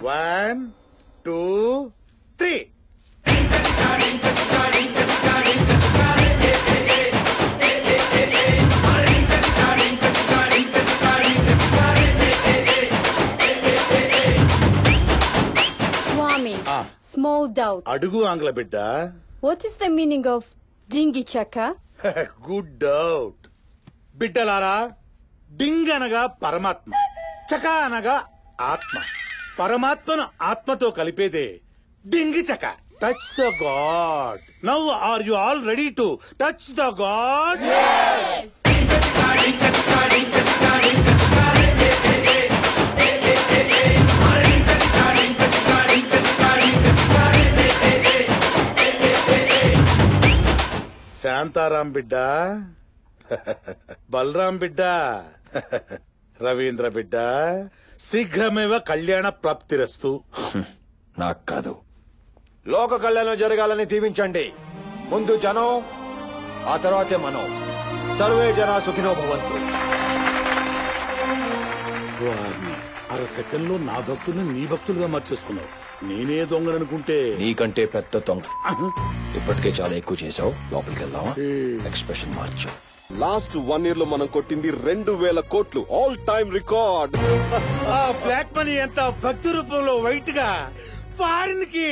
One, two, three. Swami, small doubt. అడుగు ఆంగ్ల బిడ్డ. What is the meaning of dingy chaka? Good doubt. బిడ్డలారా, డింగ్ అనగా పరమాత్మ, చక అనగా ఆత్మ. పరమాత్మను ఆత్మతో కలిపేదే డింగి చక. Touch the god. Now are you all ready to touch the god? Shantaram బిడ్డ, బలరాం బిడ్డ, రవీంద్ర బిడ్డ, శీఘ్రమేవ కళ్యాణ ప్రాప్తిరస్తు. నాకు కాదు, లోక కళ్యాణం జరగాలని దీవించండి. ముందు జనం, ఆ తర్వాతే మనం. సర్వే జన సుఖినో భవంతు. అర సెకండ్ లో నా భక్తుల్ని నీ భక్తులుగా మార్చేసుకున్నావు. నేనే దొంగననుకుంటే. నీకంటే పెద్ద దొంగ. ఇప్పటికే చాలా ఎక్కువ చేసావు. లోపలికి వెళ్దామా? ఎక్స్ప్రెషన్ మార్చు. లాస్ట్ 1 year లో మనం కొట్టింది 2000 కోట్లు, ఆల్ టైమ్ రికార్డ్. ఆ బ్లాక్ మనీ ఎంత భక్తి రూపంలో వైట్ గా ఫారిన్ కి